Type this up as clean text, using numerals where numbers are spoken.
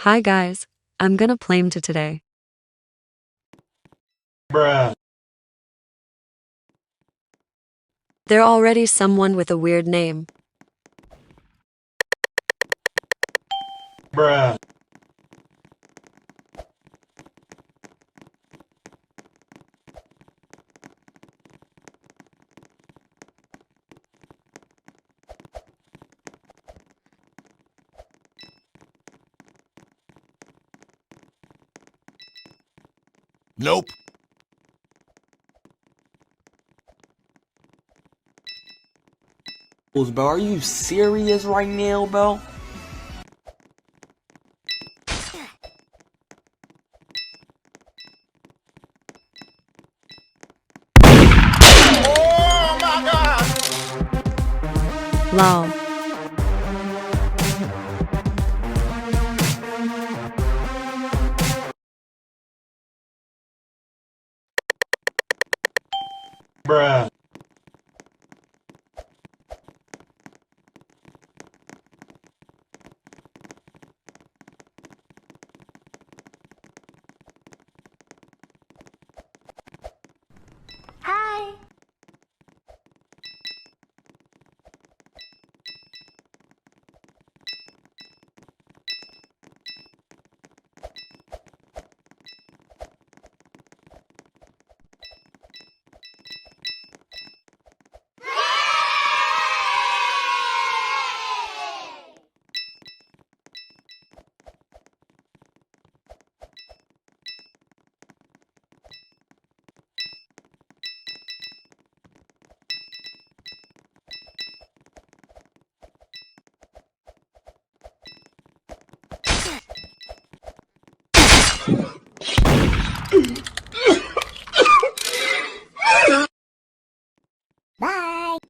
Hi guys, I'm gonna play to today. Bruh. They're already someone with a weird name. Bruh. Nope. Bro, are you serious right now, bro? Oh my God! Lol. Bruh.